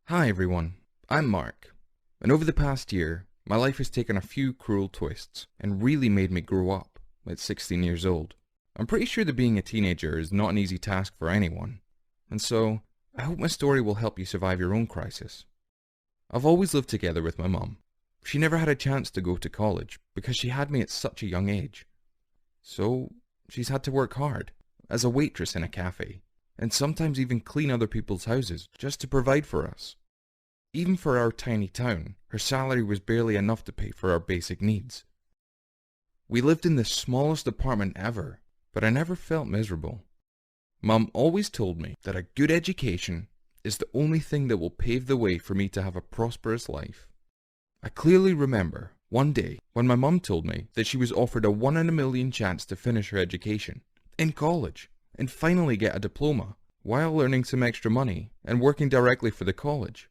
Hi everyone, I'm Mark, and over the past year, my life has taken a few cruel twists and really made me grow up at 16 years old. I'm pretty sure that being a teenager is not an easy task for anyone, and so I hope my story will help you survive your own crisis. I've always lived together with my mum. She never had a chance to go to college because she had me at such a young age. So she's had to work hard as a waitress in a cafe, and sometimes even clean other people's houses just to provide for us. Even for our tiny town, her salary was barely enough to pay for our basic needs. We lived in the smallest apartment ever, but I never felt miserable. Mum always told me that a good education is the only thing that will pave the way for me to have a prosperous life. I clearly remember one day when my mum told me that she was offered a 1 in a million chance to finish her education in college and finally get a diploma while earning some extra money and working directly for the college.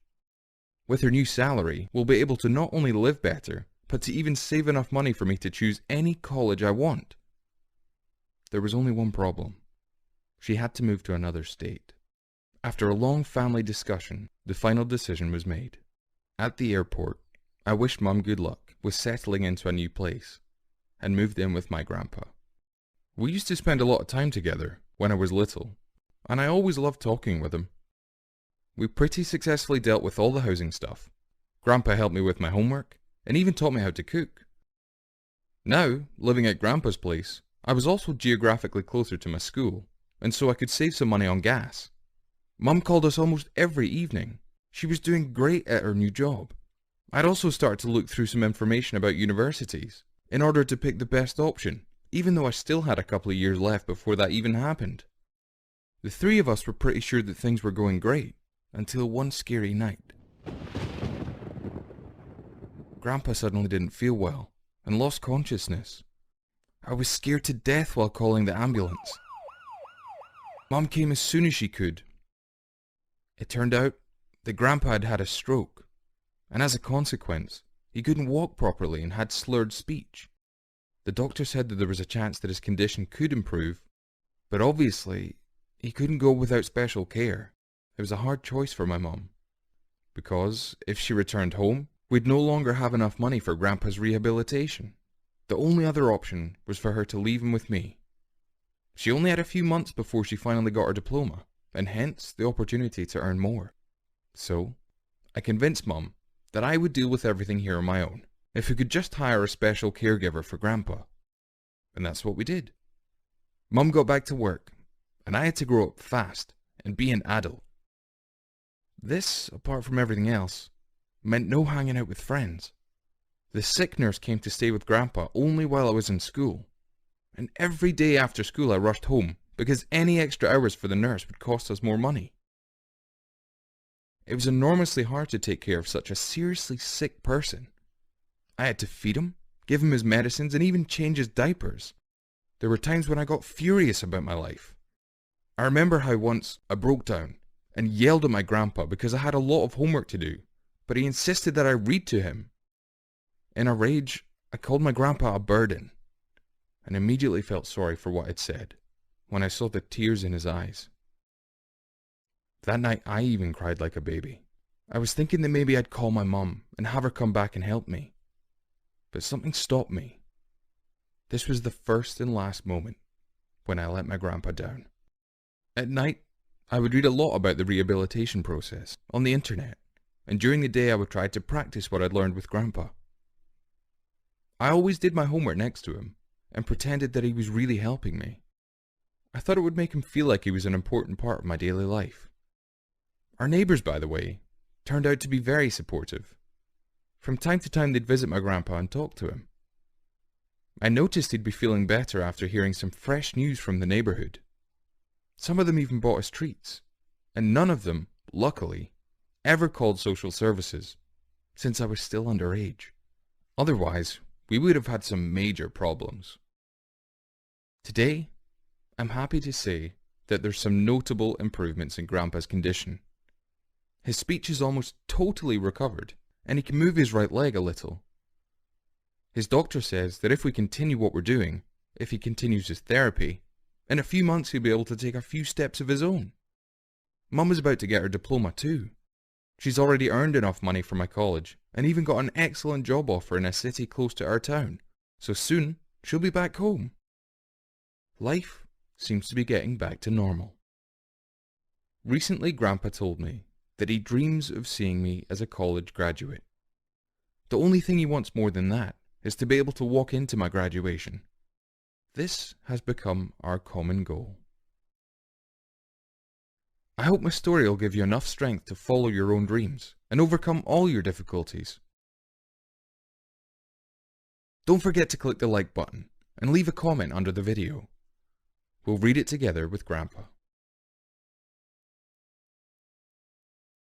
With her new salary, we'll be able to not only live better, but to even save enough money for me to choose any college I want. There was only one problem. She had to move to another state. After a long family discussion, the final decision was made. At the airport, I wished Mum good luck with settling into a new place, and moved in with my grandpa. We used to spend a lot of time together when I was little, and I always loved talking with him. We pretty successfully dealt with all the housing stuff. Grandpa helped me with my homework, and even taught me how to cook. Now, living at Grandpa's place, I was also geographically closer to my school, and so I could save some money on gas. Mum called us almost every evening. She was doing great at her new job. I'd also started to look through some information about universities, in order to pick the best option, even though I still had a couple of years left before that even happened. The three of us were pretty sure that things were going great, until one scary night. Grandpa suddenly didn't feel well, and lost consciousness. I was scared to death while calling the ambulance. Mum came as soon as she could. It turned out that Grandpa had had a stroke, and as a consequence, he couldn't walk properly and had slurred speech. The doctor said that there was a chance that his condition could improve, but obviously, he couldn't go without special care. It was a hard choice for my mum, because if she returned home, we'd no longer have enough money for Grandpa's rehabilitation. The only other option was for her to leave him with me. She only had a few months before she finally got her diploma, and hence the opportunity to earn more. So, I convinced Mum that I would deal with everything here on my own, if we could just hire a special caregiver for Grandpa. And that's what we did. Mum got back to work, and I had to grow up fast and be an adult. This, apart from everything else, meant no hanging out with friends. The sick nurse came to stay with Grandpa only while I was in school, and every day after school I rushed home because any extra hours for the nurse would cost us more money. It was enormously hard to take care of such a seriously sick person. I had to feed him, give him his medicines, and even change his diapers. There were times when I got furious about my life. I remember how once I broke down and yelled at my grandpa because I had a lot of homework to do, but he insisted that I read to him. In a rage, I called my grandpa a burden, and immediately felt sorry for what I'd said when I saw the tears in his eyes. That night I even cried like a baby. I was thinking that maybe I'd call my mum and have her come back and help me, but something stopped me. This was the first and last moment when I let my grandpa down. At night, I would read a lot about the rehabilitation process on the internet, and during the day I would try to practice what I'd learned with Grandpa. I always did my homework next to him, and pretended that he was really helping me. I thought it would make him feel like he was an important part of my daily life. Our neighbours, by the way, turned out to be very supportive. From time to time they'd visit my grandpa and talk to him. I noticed he'd be feeling better after hearing some fresh news from the neighbourhood. Some of them even bought us treats, and none of them, luckily, ever called social services, since I was still underage. Otherwise, we would have had some major problems. Today, I'm happy to say that there's some notable improvements in Grandpa's condition. His speech is almost totally recovered, and he can move his right leg a little. His doctor says that if we continue what we're doing, if he continues his therapy, in a few months he'll be able to take a few steps of his own. Mum is about to get her diploma too. She's already earned enough money for my college, and even got an excellent job offer in a city close to our town, so soon she'll be back home. Life seems to be getting back to normal. Recently, Grandpa told me that he dreams of seeing me as a college graduate. The only thing he wants more than that is to be able to walk into my graduation. This has become our common goal. I hope my story will give you enough strength to follow your own dreams and overcome all your difficulties. Don't forget to click the like button and leave a comment under the video. We'll read it together with Grandpa.